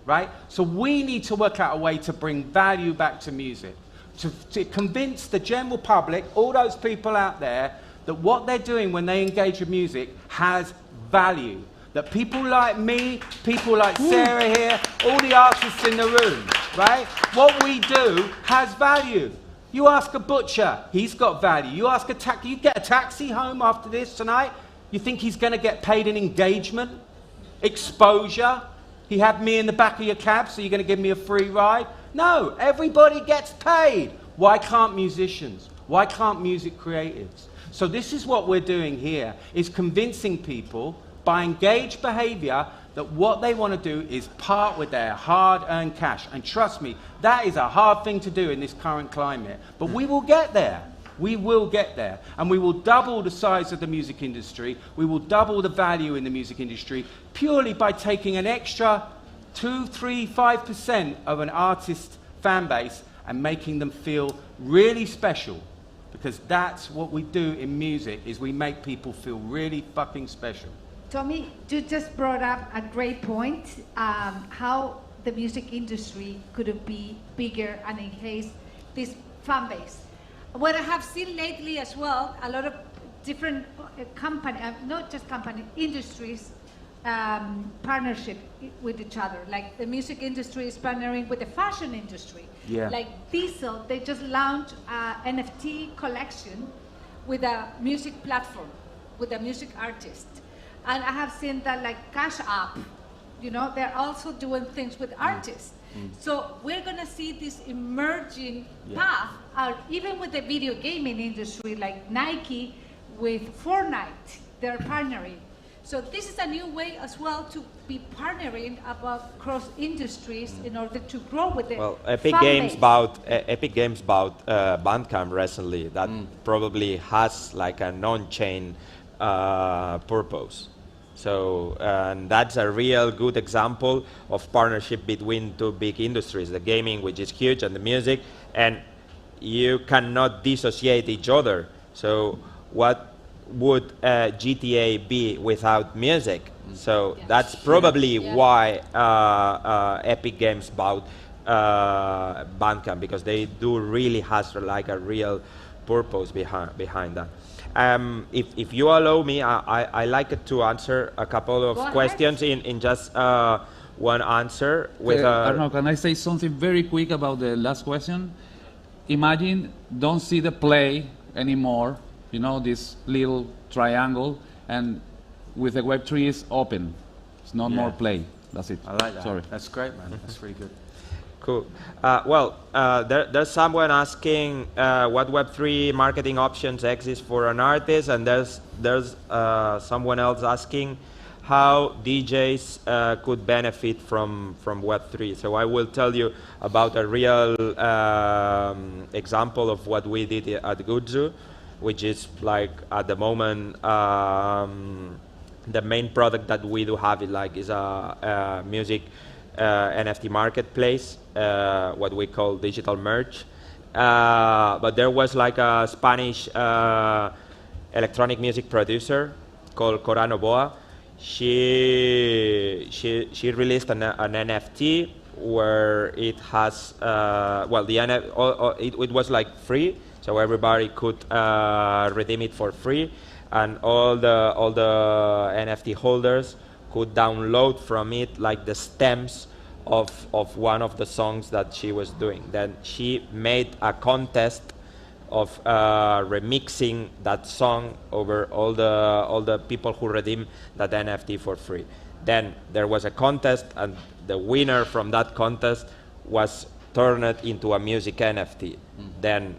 right? So we need to work out a way to bring value back to music, to convince the general public, all those people out there, that what they're doing when they engage with music has value. That people like me, people like Sarah here, all the artists in the room, right? What we do has value. You ask a butcher, he's got value. You ask you get a taxi home after this tonight, you think he's going to get paid in engagement, exposure? He had me in the back of your cab, so you're going to give me a free ride? No, everybody gets paid. Why can't musicians? Why can't music creatives? So this is what we're doing here, is convincing people by engaged behavior that what they want to do is part with their hard-earned cash. And trust me, that is a hard thing to do in this current climate. But we will get there. We will get there. And we will double the size of the music industry. We will double the value in the music industry purely by taking an extra 2, 3, 5% of an artist's fan base and making them feel really special. Because that's what we do in music, is we make people feel really fucking special. Tommy, you just brought up a great point, how the music industry could be bigger and enhance this fan base. What I have seen lately as well, a lot of different company, not just company, industries partnership with each other. Like the music industry is partnering with the fashion industry. Yeah. Like Diesel, they just launched an NFT collection with a music platform, with a music artist. And I have seen that like Cash App, you know, they're also doing things with artists. So we're gonna see this emerging path out, even with the video gaming industry, like Nike with Fortnite, they're partnering. So this is a new way as well to be partnering about cross industries in order to grow with it. Well, Epic Games bought Bandcamp recently. That probably has like a non-chain purpose. So, and that's a real good example of partnership between two big industries, the gaming, which is huge, and the music, and you cannot dissociate each other. So what would GTA be without music? So that's probably why Epic Games bought Bandcamp, because they do really has like a real purpose behind that. If you allow me, I like to answer a couple of questions in just one answer. With Arnau, can I say something very quick about the last question? Imagine, don't see the play anymore, you know, this little triangle, and with the Web3 is open. It's not more play. That's it. I like that. Sorry. That's great, man. That's really good. Cool. There's someone asking what Web3 marketing options exist for an artist, and there's someone else asking how DJs could benefit from Web3. So I will tell you about a real example of what we did at Gudzu, which is like at the moment the main product that we do have is a music NFT marketplace, what we call digital merch. But there was like a Spanish electronic music producer called Cora Novoa. She released an NFT where it has it was like free, so everybody could redeem it for free, and all the NFT holders could download from it like the stems of one of the songs that she was doing. Then she made a contest of remixing that song over all the people who redeemed that NFT for free. Then there was a contest, and the winner from that contest was turned into a music NFT. Then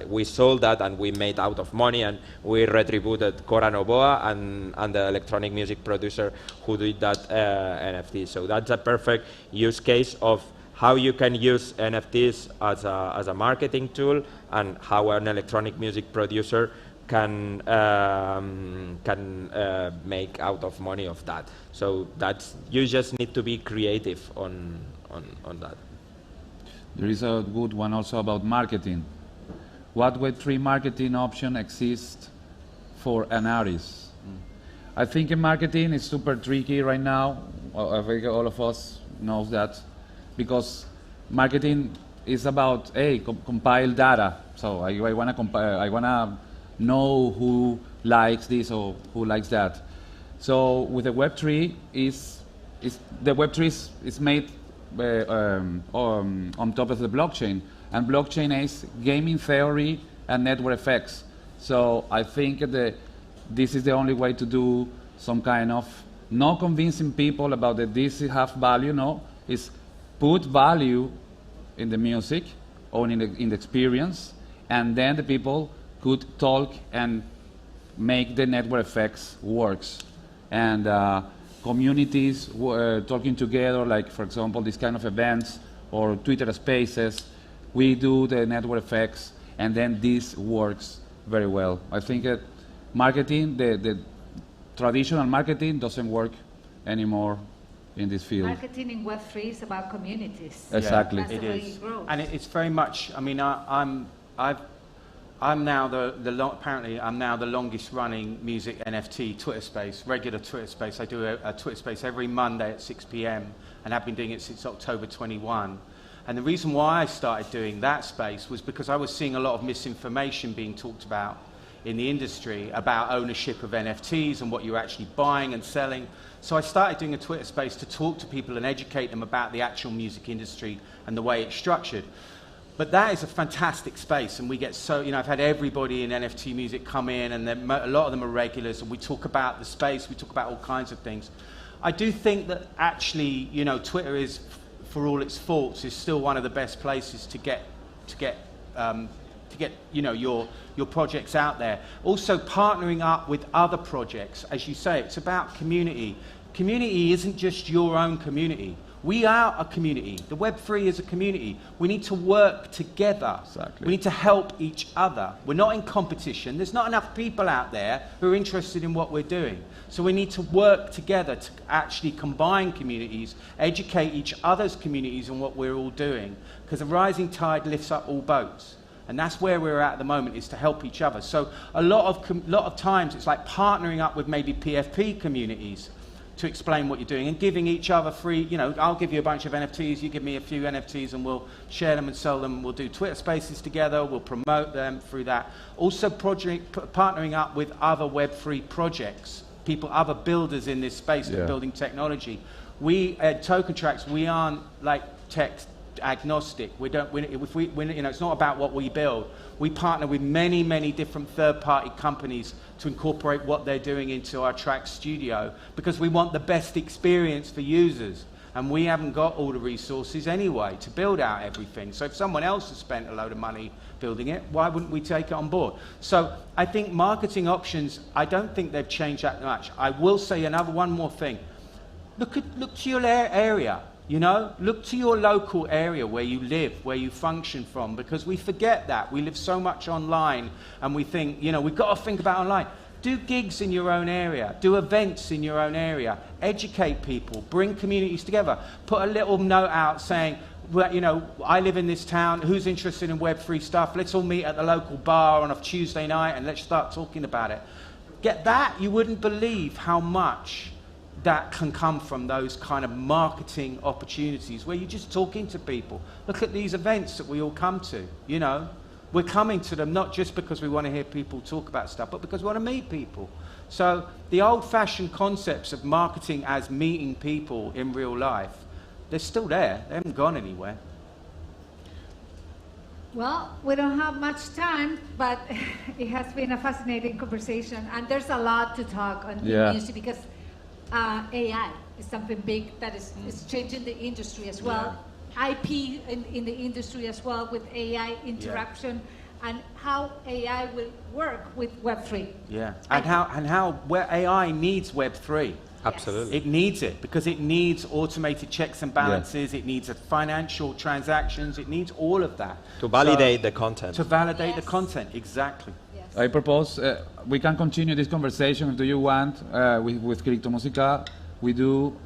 we sold that, and we made out of money, and we retributed Cora Novoa and the electronic music producer who did that NFT. So that's a perfect use case of how you can use NFTs as a marketing tool, and how an electronic music producer can make out of money of that. So that's, you just need to be creative on that. There is a good one also about marketing. What Web3 marketing option exists for an artist? I think in marketing is super tricky right now. I think all of us knows that, because marketing is about, hey, compile data. So I want to know who likes this or who likes that. So with the Web3 the Web3 is made on top of the blockchain, and blockchain is gaming theory and network effects. So I think this is the only way to do some kind of not convincing people about that this have value. No, is put value in the music or in the experience, and then the people could talk and make the network effects works. And communities talking together, like for example, this kind of events or Twitter Spaces, we do the network effects, and then this works very well. I think that marketing, the traditional marketing doesn't work anymore in this field. Marketing in Web3 is about communities. Exactly. That's the way it grows. And it's very much. I mean, I'm now apparently I'm now the longest running music NFT Twitter space, regular Twitter space. I do a Twitter space every Monday at 6 p.m. and I've been doing it since October 21. And the reason why I started doing that space was because I was seeing a lot of misinformation being talked about in the industry about ownership of NFTs and what you're actually buying and selling. So I started doing a Twitter space to talk to people and educate them about the actual music industry and the way it's structured. But that is a fantastic space, and we get so, I've had everybody in NFT music come in, and a lot of them are regulars, and we talk about the space, we talk about all kinds of things. I do think that actually, Twitter is, for all its faults, is still one of the best places to get your projects out there. Also partnering up with other projects, as you say, it's about community. Community isn't just your own community. We are a community. The Web3 is a community. We need to work together. Exactly. We need to help each other. We're not in competition. There's not enough people out there who are interested in what we're doing. So we need to work together to actually combine communities, educate each other's communities on what we're all doing, because a rising tide lifts up all boats. And that's where we're at the moment, is to help each other. So a lot of times it's like partnering up with maybe PFP communities to explain what you're doing and giving each other free, I'll give you a bunch of NFTs, you give me a few NFTs, and we'll share them and sell them. We'll do Twitter Spaces together, we'll promote them through that. Also partnering up with other Web3 projects, other builders in this space of building technology. We at Token Tracks, we aren't like tech agnostic. It's not about what we build. We partner with many, many different third-party companies to incorporate what they're doing into our track studio, because we want the best experience for users, and we haven't got all the resources anyway to build out everything. So if someone else has spent a load of money building it, why wouldn't we take it on board? So I think marketing options, I don't think they've changed that much. I will say one more thing. Look to your area. Look to your local area where you live, where you function from, because we forget that. We live so much online, and we think, we've got to think about online. Do gigs in your own area. Do events in your own area. Educate people. Bring communities together. Put a little note out saying, well, I live in this town. Who's interested in Web3 stuff? Let's all meet at the local bar on a Tuesday night, and let's start talking about it. Get that? You wouldn't believe how much that can come from those kind of marketing opportunities where you're just talking to people. Look at these events that we all come to, We're coming to them not just because we want to hear people talk about stuff, but because we want to meet people. So the old-fashioned concepts of marketing as meeting people in real life, they're still there. They haven't gone anywhere. Well, we don't have much time, but it has been a fascinating conversation, and there's a lot to talk on music, because AI is something big that is changing the industry as well. Yeah. IP in the industry as well, with AI interaction, and how AI will work with Web3. Yeah, and where AI needs Web3. Absolutely. It needs it, because it needs automated checks and balances, it needs financial transactions, it needs all of that. To validate the content. To validate the content, exactly. I propose we can continue this conversation, do you want, with Criptomusica. We do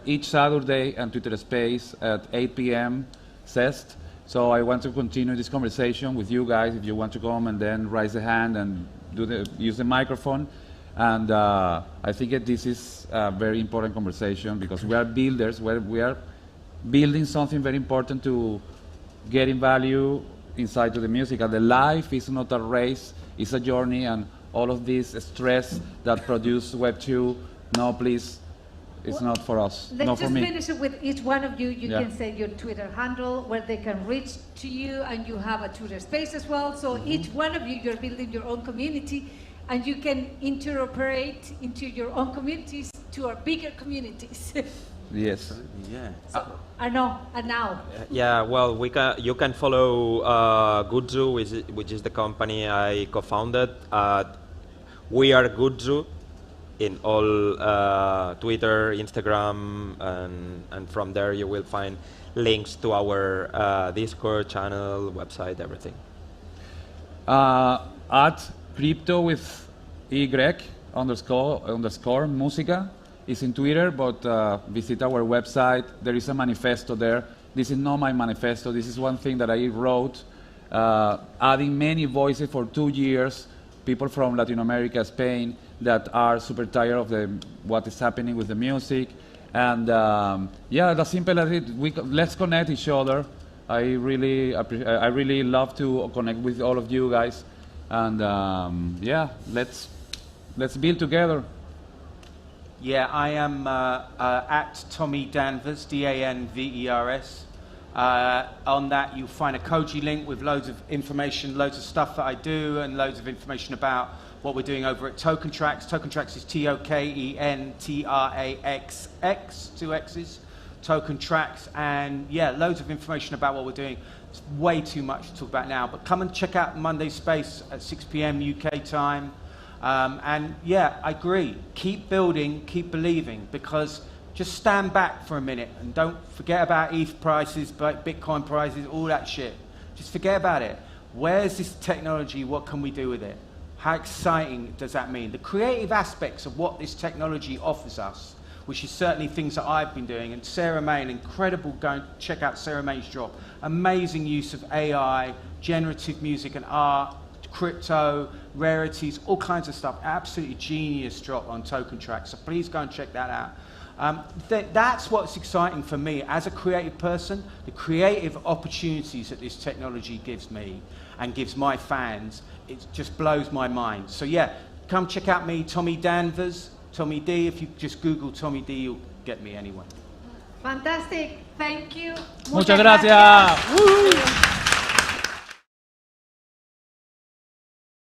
each Saturday on Twitter Space at 8 p.m. CEST. So I want to continue this conversation with you guys. If you want to come and then raise the hand and use the microphone. And I think that this is a very important conversation, because we are builders, we are building something very important to getting value inside of the music. And the life is not a race, it's a journey, and all of this stress that produce Web2, no, please, it's not for us, Let's not for just me. finish it with each one of you. You Yeah. can say your Twitter handle, where they can reach to you, and you have a Twitter space as well. So each one of you, you're building your own community, and you can interoperate into your own communities to our bigger communities. Yes. Yeah. Arnau. Yeah, well, you can follow Goodzu, which is the company I co-founded. We are Goodzu in all Twitter, Instagram, and from there you will find links to our Discord channel, website, everything. At crypto with Y__ música is in Twitter, but visit our website. There is a manifesto there. This is not my manifesto. This is one thing that I wrote, adding many voices for 2 years, people from Latin America, Spain, that are super tired of what is happening with the music. And yeah, that's simple as it. Let's connect each other. I really love to connect with all of you guys. And yeah, let's build together. Yeah, I am at Tommy Danvers, Danvers. On that, you'll find a Koji link with loads of information, loads of stuff that I do, and loads of information about what we're doing over at Token Tracks. Token Tracks is TOKENTRAXX, 2 X's. Token Tracks, and yeah, loads of information about what we're doing. It's way too much to talk about now, but come and check out Monday Space at 6 p.m. UK time. And yeah, I agree. Keep building, keep believing, because just stand back for a minute and don't forget about ETH prices, Bitcoin prices, all that shit. Just forget about it. Where's this technology? What can we do with it? How exciting does that mean? The creative aspects of what this technology offers us, which is certainly things that I've been doing. And Sarah May, an incredible, go and check out Sarah May's job. Amazing use of AI, generative music and art, crypto, rarities, all kinds of stuff. Absolutely genius drop on Token Tracks. So please go and check that out. That's what's exciting for me as a creative person, the creative opportunities that this technology gives me and gives my fans. It just blows my mind. So yeah, come check out me, Tommy Danvers, Tommy D. If you just Google Tommy D, you'll get me anyway. Fantastic. Thank you. Muchas gracias.